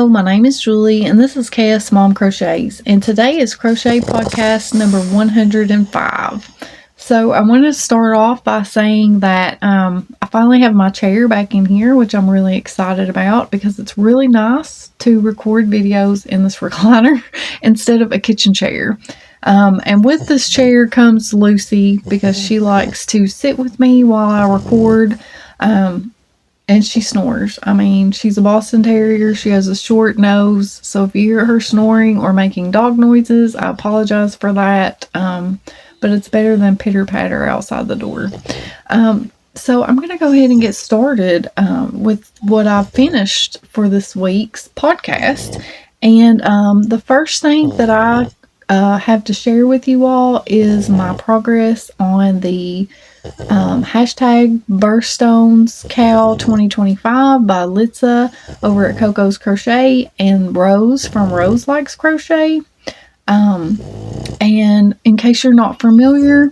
my name is Julie, and this is KS Mom Crochets, and today is Crochet Podcast number 105. So I want to start off by saying that I finally have my chair back in here, which I'm really excited about because it's really nice to record videos in this recliner instead of a kitchen chair. And with this chair comes Lucy because she likes to sit with me while I record. And she snores. I mean, she's a Boston Terrier. She has a short nose. So if you hear her snoring or making dog noises, I apologize for that. But it's better than pitter-patter outside the door. So I'm going to go ahead and get started with what I've finished for this week's podcast. And the first thing that I have to share with you all is my progress on the hashtag Birthstones Cal 2025 by Litsa over at Coco's Crochet and Rose from Rose Likes Crochet. And in case you're not familiar,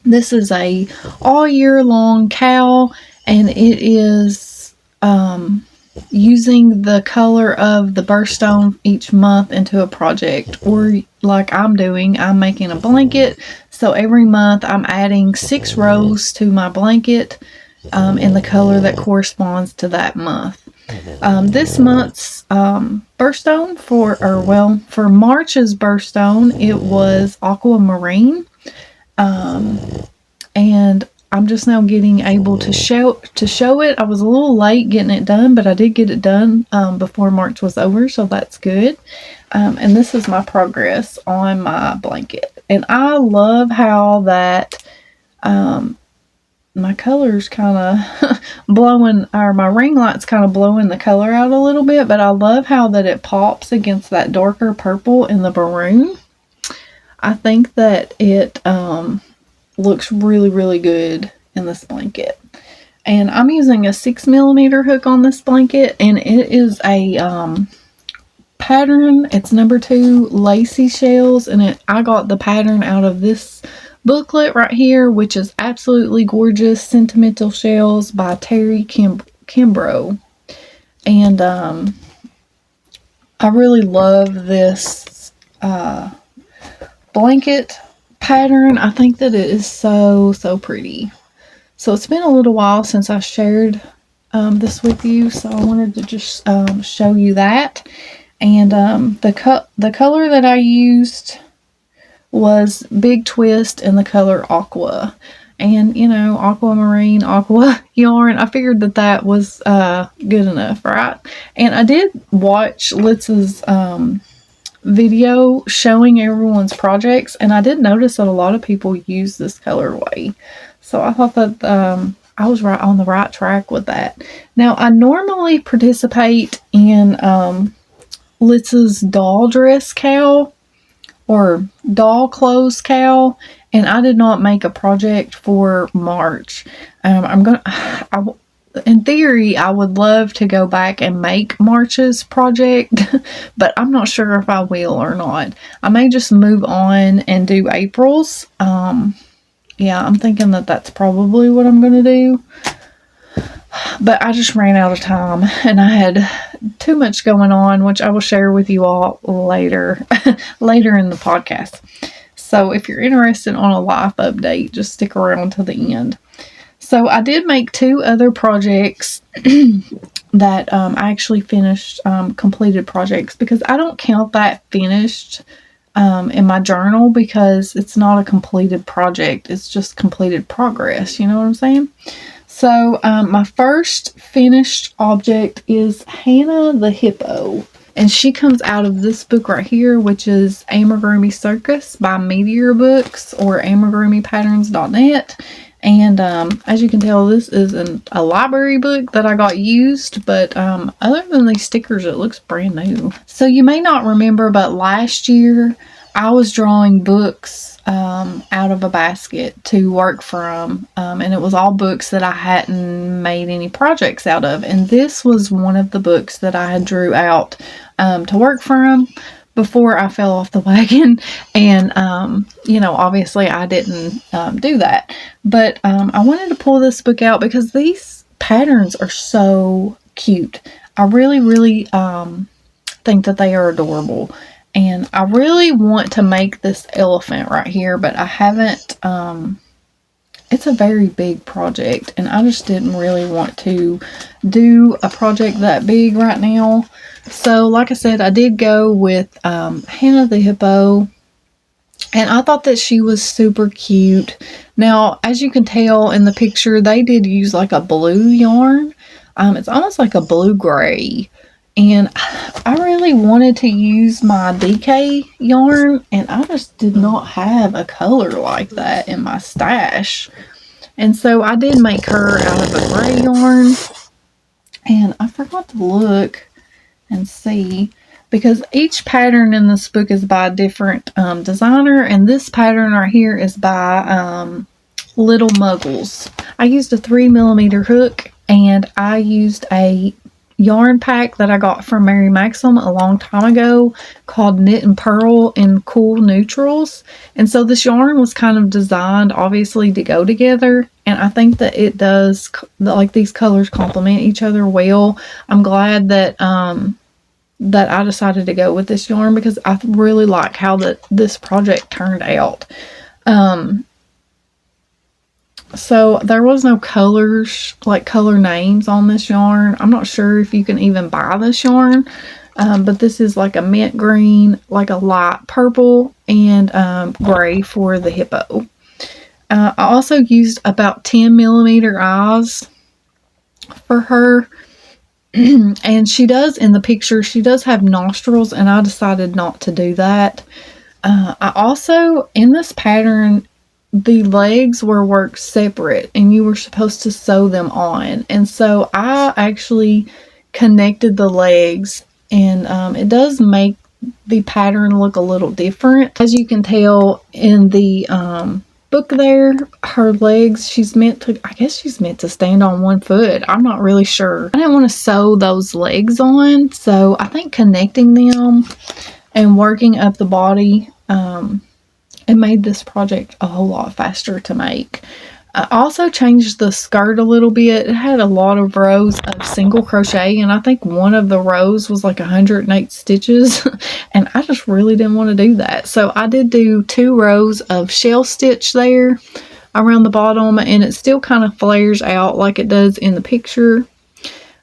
this is a all year long cal, and it is using the color of the birthstone each month into a project, or like I'm doing, I'm making a blanket. So every month I'm adding 6 rows to my blanket in the color that corresponds to that month. This month's birthstone for March's birthstone, it was aquamarine. And I'm just now getting able to show it. I was a little late getting it done, but I did get it done before March was over, so that's good. And this is my progress on my blanket. And I love how that my color's kind of blowing, or my ring light's kind of blowing the color out a little bit, but I love how that it pops against that darker purple in the maroon. I think that it looks really, really good in this blanket. And I'm using a 6mm hook on this blanket, and it is a pattern. It's number 2 lacy shells, and I got the pattern out of this booklet right here, which is absolutely gorgeous. Sentimental Shells by Terry Kimbrough. And I really love this blanket pattern. I think that it is so pretty. So it's been a little while since I shared this with you, so I wanted to just show you that. And the color that I used was Big Twist in the color Aqua. And, you know, aquamarine, aqua yarn, I figured that was good enough, right? And I did watch Litsa's video showing everyone's projects, and I did notice that a lot of people use this colorway. So I thought that I was right on the right track with that. Now, I normally participate in Litsa's doll dress cal or doll clothes cal, and I did not make a project for March. In theory, I would love to go back and make March's project, but I'm not sure if I will or not. I may just move on and do April's. Yeah, I'm thinking that that's probably what I'm going to do. But I just ran out of time, and I had too much going on, which I will share with you all later in the podcast. So if you're interested on a life update, just stick around to the end. So I did make 2 other projects that I actually finished, completed projects, because I don't count that finished in my journal because it's not a completed project. It's just completed progress. You know what I'm saying? So my first finished object is Hannah the Hippo. And she comes out of this book right here, which is Amigurumi Circus by Meteor Books or amigurumipatterns.net. And as you can tell, this is a library book that I got used, but other than these stickers, it looks brand new. So you may not remember, but last year I was drawing books out of a basket to work from, and it was all books that I hadn't made any projects out of. And this was one of the books that I had drew out to work from before I fell off the wagon. And, obviously I didn't do that. But I wanted to pull this book out because these patterns are so cute. I really think that they are adorable. And I really want to make this elephant right here, but I haven't, it's a very big project, and I just didn't really want to do a project that big right now. So, like I said, I did go with Hannah the Hippo, and I thought that she was super cute. Now, as you can tell in the picture, they did use like a blue yarn. It's almost like a blue-gray. And I really wanted to use my DK yarn, and I just did not have a color like that in my stash. And so I did make her out of a gray yarn. And I forgot to look and see, because each pattern in this book is by a different designer. And this pattern right here is by Little Muggles. I used a 3mm hook, and I used a yarn pack that I got from Mary Maxim a long time ago called Knit and Purl in Cool Neutrals. And so this yarn was kind of designed obviously to go together, and I think that it does, like, these colors complement each other well. I'm glad that that I decided to go with this yarn, because I really like how this project turned out. So there was no colors, like color names on this yarn. I'm not sure if you can even buy this yarn, but this is like a mint green, like a light purple, and gray for the hippo. I also used about 10mm eyes for her. And she does, in the picture, she does have nostrils, and I decided not to do that. I also, in this pattern, the legs were worked separate, and you were supposed to sew them on. And so I actually connected the legs, and it does make the pattern look a little different. As you can tell in the book there, her legs, I guess she's meant to stand on one foot. I'm not really sure. I didn't want to sew those legs on, so I think connecting them and working up the body, it made this project a whole lot faster to make. I also changed the skirt a little bit. It had a lot of rows of single crochet, and I think one of the rows was like 108 stitches, and I just really didn't want to do that. So I did do 2 rows of shell stitch there around the bottom, and it still kind of flares out like it does in the picture.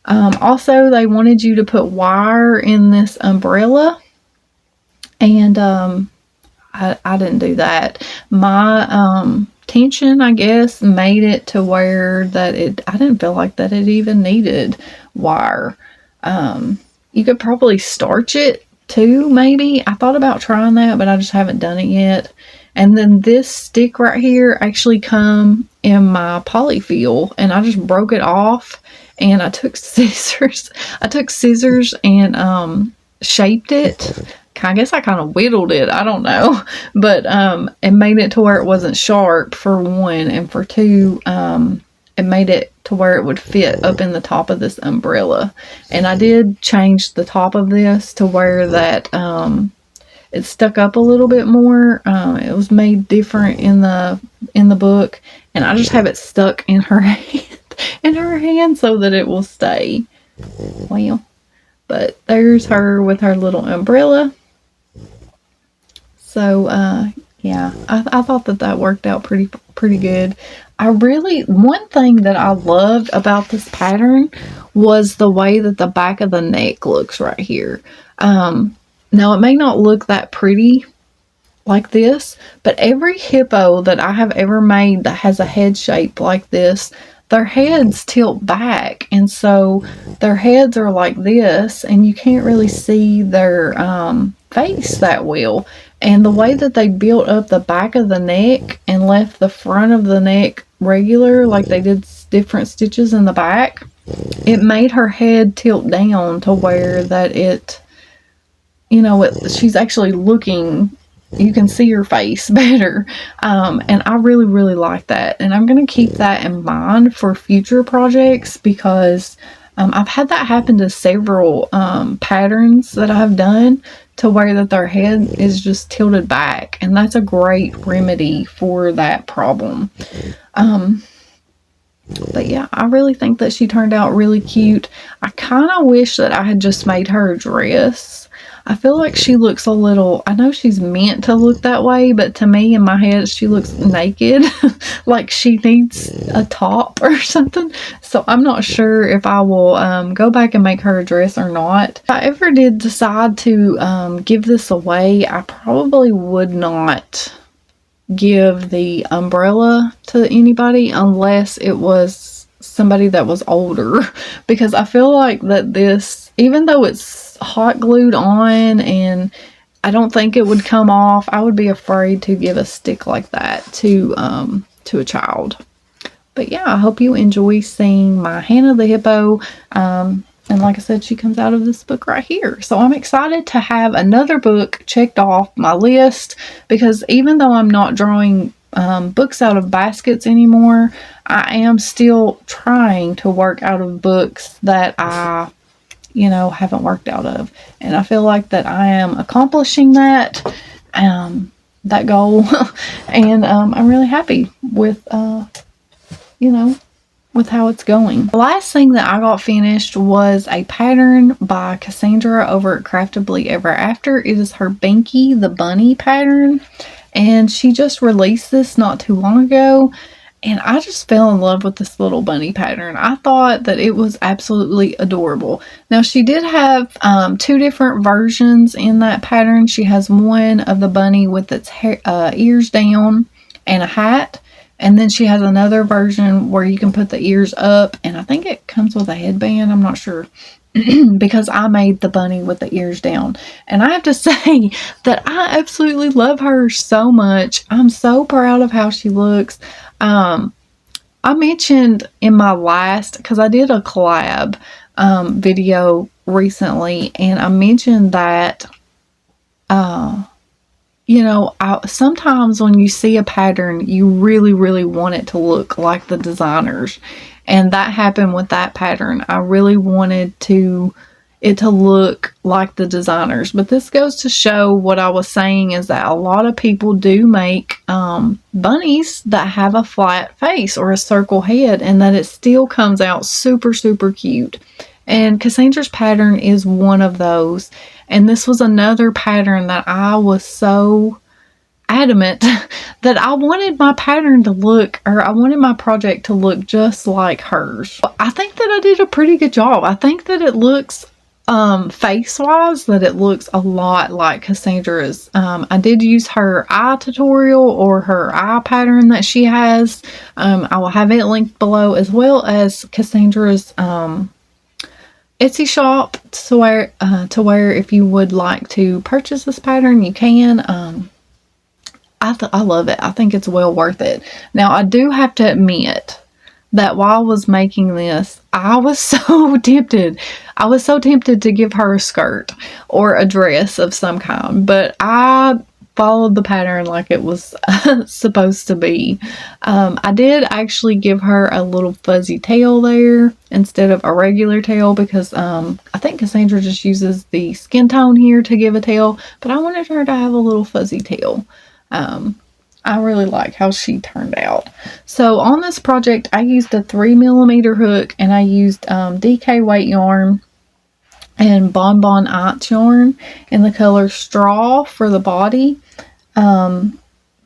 Also, they wanted you to put wire in this umbrella, and I didn't do that. My tension, I guess, made it to where that I didn't feel like that it even needed wire. You could probably starch it too, maybe. I thought about trying that, but I just haven't done it yet. And then this stick right here actually come in my polyfill, and I just broke it off, and I took scissors. And shaped it. I guess I kind of whittled it. I don't know. But it made it to where it wasn't sharp, for one. And for two, it made it to where it would fit up in the top of this umbrella. And I did change the top of this to where that it stuck up a little bit more. It was made different in the book. And I just have it stuck in her hand so that it will stay. Well, but there's her with her little umbrella. So, yeah, I thought that worked out pretty good. One thing that I loved about this pattern was the way that the back of the neck looks right here. Now, it may not look that pretty like this, but every hippo that I have ever made that has a head shape like this, their heads tilt back, and so their heads are like this, and you can't really see their face that well. And the way that they built up the back of the neck and left the front of the neck regular, like they did different stitches in the back, it made her head tilt down to where that she's actually looking, you can see her face better. And I really, really like that. And I'm going to keep that in mind for future projects, because I've had that happen to several patterns that I've done, to where that their head is just tilted back. And that's a great remedy for that problem. But yeah, I really think that she turned out really cute. I kind of wish that I had just made her a dress. I feel like she looks a little, I know she's meant to look that way, but to me in my head she looks naked, like she needs a top or something. So I'm not sure if I will go back and make her a dress or not. If I ever did decide to give this away, I probably would not give the umbrella to anybody unless it was somebody that was older, because I feel like that this, even though it's hot glued on and I don't think it would come off, I would be afraid to give a stick like that to a child. But yeah, I hope you enjoy seeing my Hannah the Hippo. And like I said, she comes out of this book right here. So I'm excited to have another book checked off my list, because even though I'm not drawing books out of baskets anymore, I am still trying to work out of books that I, haven't worked out of. And I feel like that I am accomplishing that goal. And I'm really happy with, with how it's going. The last thing that I got finished was a pattern by Cassandra over at Craftably Ever After. It is her Binky the Bunny pattern, and she just released this not too long ago, and I just fell in love with this little bunny pattern. I thought that it was absolutely adorable. Now, she did have 2 different versions in that pattern. She has one of the bunny with its hair, ears down and a hat. And then she has another version where you can put the ears up, and I think it comes with a headband. I'm not sure, because I made the bunny with the ears down. And I have to say that I absolutely love her so much. I'm so proud of how she looks. I mentioned in my last, because I did a collab video recently, and I mentioned that sometimes when you see a pattern, you really, really want it to look like the designers. And that happened with that pattern. I really wanted it to look like the designers. But this goes to show what I was saying, is that a lot of people do make bunnies that have a flat face or a circle head, and that it still comes out super, super cute. And Cassandra's pattern is one of those. And this was another pattern that I was so adamant that I wanted my pattern to look, or I wanted my project to look just like hers. I think that I did a pretty good job. I think that it looks, face-wise, that it looks a lot like Cassandra's. I did use her eye tutorial, or her eye pattern that she has. I will have it linked below, as well as Cassandra's, Etsy shop, to where if you would like to purchase this pattern, you can. I love it. I think it's well worth it. Now, I do have to admit that while I was making this, I was so tempted. I was so tempted to give her a skirt or a dress of some kind, but I followed the pattern like it was supposed to be. I did actually give her a little fuzzy tail there instead of a regular tail, because I think Cassandra just uses the skin tone here to give a tail, but I wanted her to have a little fuzzy tail. I really like how she turned out. So on this project, I used a 3mm hook, and I used DK weight yarn and Bonbon Ice yarn in the color Straw for the body,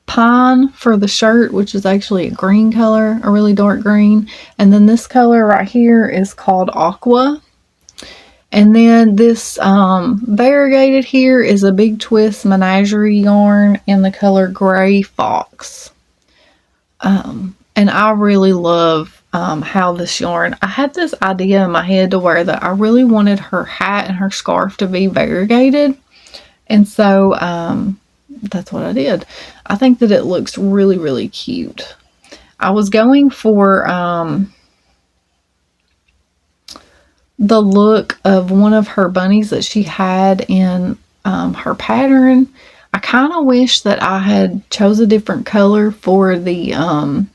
Pine for the shirt, which is actually a green color, a really dark green, and then this color right here is called Aqua. And then this variegated here is a Big Twist Menagerie yarn in the color Gray Fox. And I really love how this yarn, I had this idea in my head to where that I really wanted her hat and her scarf to be variegated. And so that's what I did. I think that it looks really, really cute. I was going for the look of one of her bunnies that she had in her pattern. I kind of wish that I had chose a different color for the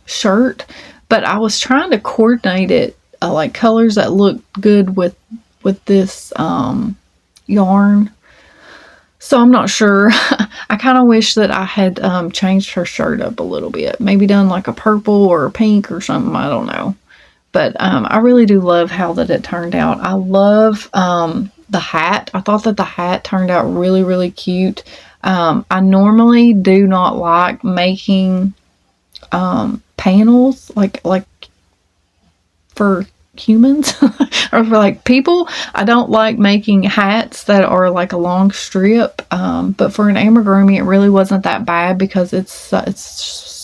shirt, but I was trying to coordinate it like colors that look good with this yarn. So I'm not sure. I kind of wish that I had changed her shirt up a little bit. Maybe done like a purple or a pink or something. I don't know. But I really do love how that it turned out. I love the hat. I thought that the hat turned out really, really cute. I normally do not like making panels like for humans or for like people. I don't like making hats that are like a long strip, but for an amigurumi it really wasn't that bad because it's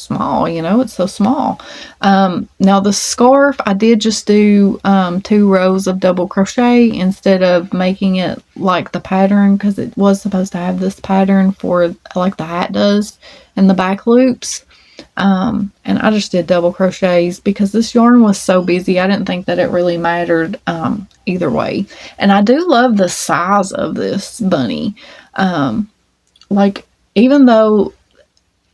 small, you know, it's so small. Now the scarf, I did just do 2 rows of double crochet instead of making it like the pattern, because it was supposed to have this pattern for like the hat does and the back loops. And I just did double crochets because this yarn was so busy. I didn't think that it really mattered either way. And I do love the size of this bunny. Like, even though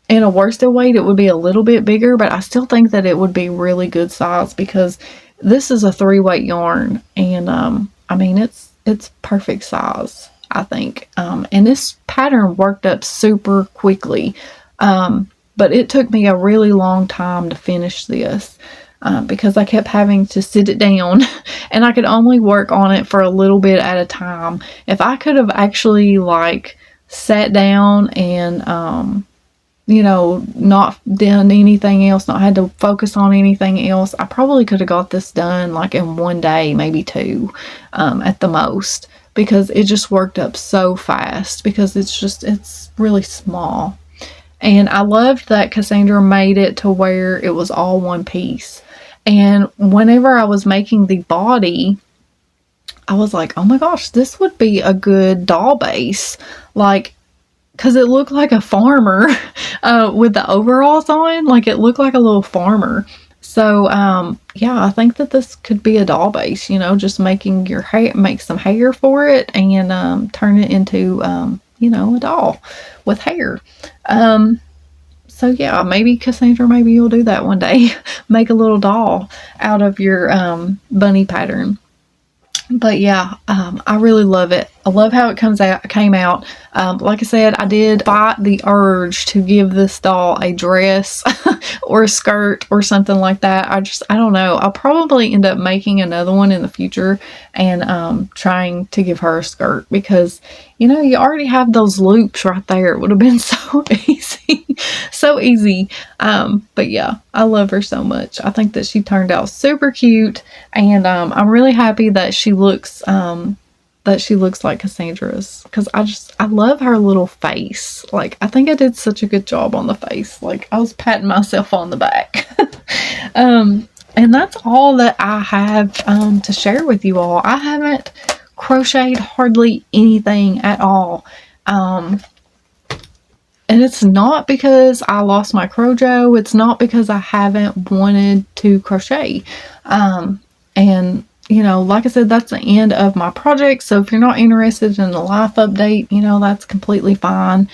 in a worsted weight it would be a little bit bigger, but I still think that it would be really good size because this is a 3-weight yarn, and I mean it's perfect size, I think. And this pattern worked up super quickly. But it took me a really long time to finish this because I kept having to sit it down and I could only work on it for a little bit at a time. If I could have actually like sat down and, you know, not done anything else, not had to focus on anything else, I probably could have got this done like in 1 day, maybe 2 at the most, because it just worked up so fast because it's really small. And I loved that Cassandra made it to where it was all one piece. And whenever I was making the body, I was like, oh my gosh, this would be a good doll base. Like, because it looked like a farmer with the overalls on. Like, it looked like a little farmer. So, yeah, I think that this could be a doll base, you know, just making your hair, make some hair for it and turn it into, you know, a doll with hair. So yeah, maybe Cassandra, maybe you'll do that one day. Make a little doll out of your bunny pattern. But yeah, I really love it. I love how it came out. Like I said, I did fight the urge to give this doll a dress or a skirt or something like that. I don't know. I'll probably end up making another one in the future and trying to give her a skirt because, you know, you already have those loops right there. It would have been so easy. So easy. But yeah, I love her so much. I think that she turned out super cute, and I'm really happy that she looks like Cassandra's, because I love her little face. Like, I think I did such a good job on the face. Like, I was patting myself on the back. And that's all that I have to share with you all. I haven't crocheted hardly anything at all. And it's not because I lost my crojo. It's not because I haven't wanted to crochet. And you know, like I said, that's the end of my project. So if you're not interested in the life update, you know, that's completely fine.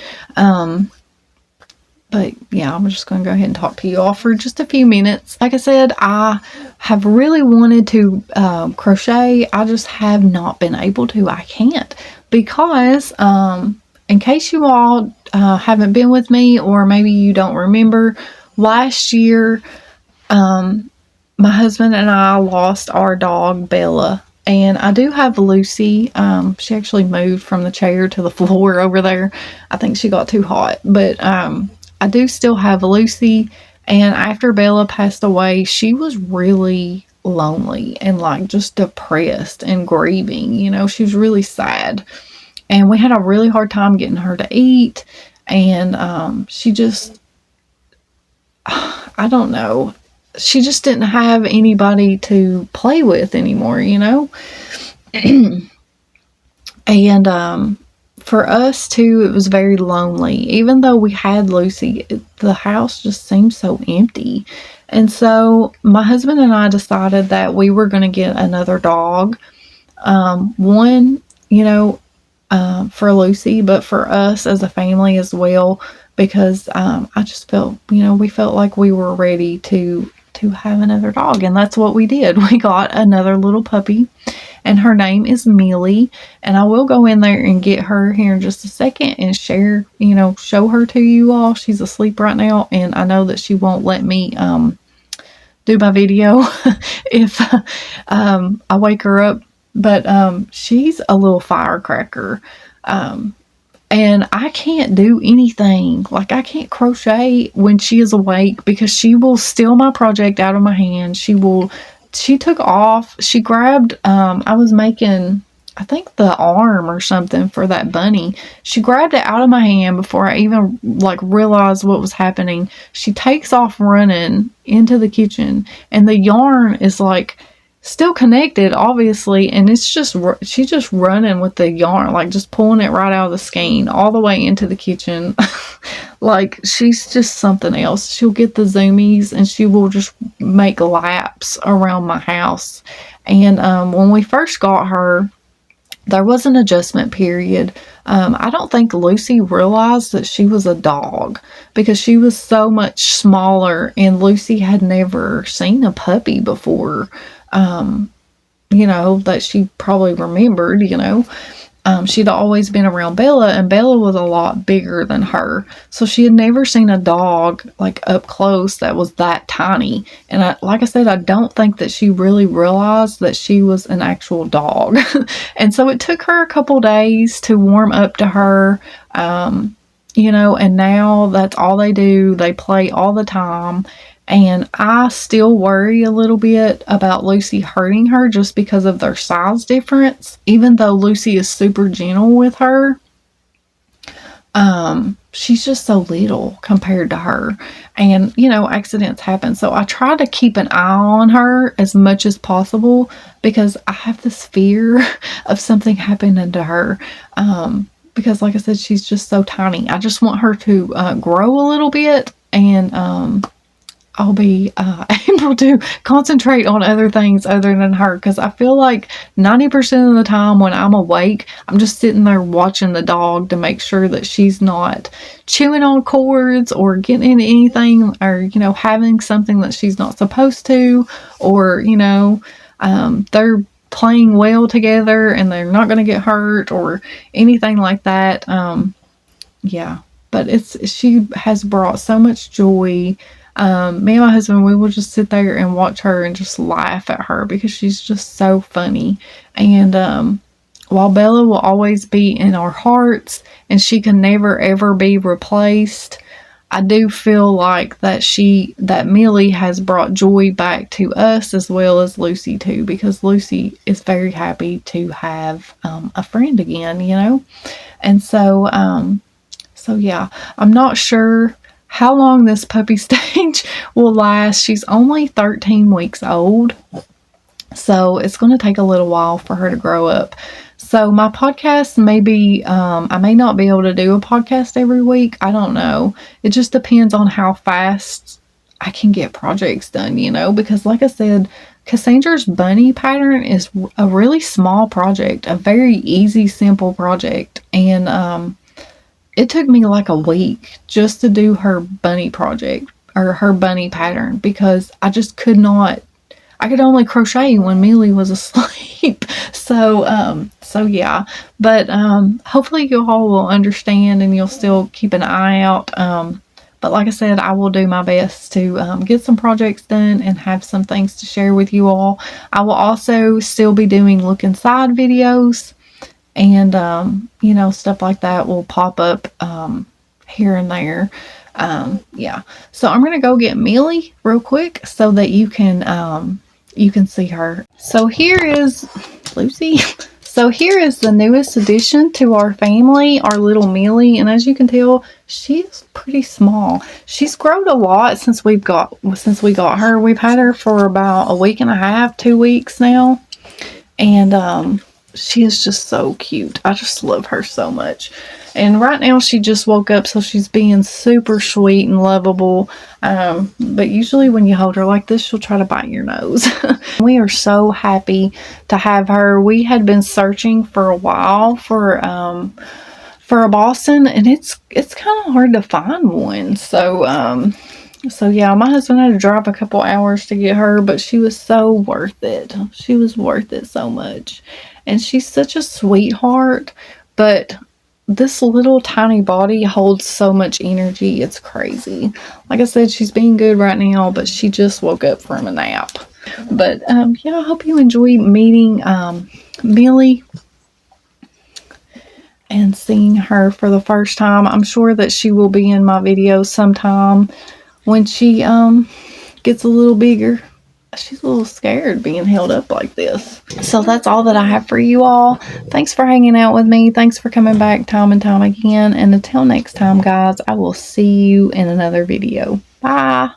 But yeah, I'm just going to go ahead and talk to you all for just a few minutes. Like I said, I have really wanted to crochet. I just have not been able to. I can't, because in case you all haven't been with me, or maybe you don't remember, last year, my husband and I lost our dog, Bella. And I do have Lucy. She actually moved from the chair to the floor over there. I think she got too hot. But I do still have Lucy. And after Bella passed away, she was really lonely and like just depressed and grieving. You know, she was really sad. And we had a really hard time getting her to eat. And she just, I don't know. She just didn't have anybody to play with anymore, you know? And for us too, it was very lonely. Even though we had Lucy, the house just seemed so empty. And so my husband and I decided that we were going to get another dog. One, you know, for Lucy, but for us as a family as well, because I just felt, you know, we felt like we were ready to have another dog, and that's what we did. We got another little puppy, and her name is Millie, and I will go in there and get her here in just a second and share, you know, show her to you all. She's asleep right now, and I know that she won't let me do my video if I wake her up But she's a little firecracker. And I can't do anything. Like, I can't crochet when she is awake because she will steal my project out of my hand. She took off. She grabbed, I was making, I think, the arm or something for that bunny. She grabbed it out of my hand before I even like realized what was happening. She takes off running into the kitchen, and the yarn is like still connected, obviously, and it's just, she's just running with the yarn, like just pulling it right out of the skein all the way into the kitchen. Like, she's just something else. She'll get the zoomies and she will just make laps around my house. And when we first got her, there was an adjustment period. I don't think Lucy realized that she was a dog because she was so much smaller, and Lucy had never seen a puppy before. That she probably remembered, she'd always been around Bella, and Bella was a lot bigger than her. So she had never seen a dog like up close that was that tiny. And like I said, I don't think that she really realized that she was an actual dog. And so it took her a couple days to warm up to her, and now that's all they do. They play all the time. And I still worry a little bit about Lucy hurting her just because of their size difference. Even though Lucy is super gentle with her, she's just so little compared to her. And, accidents happen. So I try to keep an eye on her as much as possible because I have this fear of something happening to her. Because, like I said, she's just so tiny. I just want her to grow a little bit, and I'll be able to concentrate on other things other than her, because I feel like 90% of the time when I'm awake, I'm just sitting there watching the dog to make sure that she's not chewing on cords or getting into anything, or, having something that she's not supposed to, or, they're playing well together and they're not going to get hurt or anything like that. Yeah, but she has brought so much joy. Me and my husband, we will just sit there and watch her and just laugh at her because she's just so funny. And while Bella will always be in our hearts and she can never ever be replaced, I do feel like that Millie has brought joy back to us as well as Lucy too, because Lucy is very happy to have a friend again, And so yeah, I'm not sure how long this puppy stage will last. She's only 13 weeks old, so it's going to take a little while for her to grow up. So my podcast I may not be able to do a podcast every week. I don't know. It just depends on how fast I can get projects done, because like I said, Cassandra's bunny pattern is a really small project, a very easy, simple project. And, it took me like a week just to do her bunny project or her bunny pattern because I just could not. I could only crochet when Millie was asleep. So yeah. But hopefully you all will understand and you'll still keep an eye out. But like I said, I will do my best to get some projects done and have some things to share with you all. I will also still be doing look inside videos. And, stuff like that will pop up here and there. Yeah. So I'm going to go get Millie real quick so that you can see her. So here is Lucy. So here is the newest addition to our family, our little Millie. And as you can tell, she's pretty small. She's grown a lot since we got her. We've had her for about a week and a half, 2 weeks now. And, she is just so cute. I just love her so much. And right now she just woke up, so she's being super sweet and lovable. But usually when you hold her like this, she'll try to bite your nose. We are so happy to have her. We had been searching for a while for a Boston, and it's kind of hard to find one. So yeah, my husband had to drive a couple hours to get her, but she was so worth it. She was worth it so much. And she's such a sweetheart, but this little tiny body holds so much energy. It's crazy. Like I said, she's being good right now, but she just woke up from a nap. But yeah, I hope you enjoy meeting Millie and seeing her for the first time. I'm sure that she will be in my videos sometime when she gets a little bigger. She's a little scared being held up like this. So that's all that I have for you all. Thanks for hanging out with me. Thanks for coming back time and time again. And until next time, guys, I will see you in another video. Bye.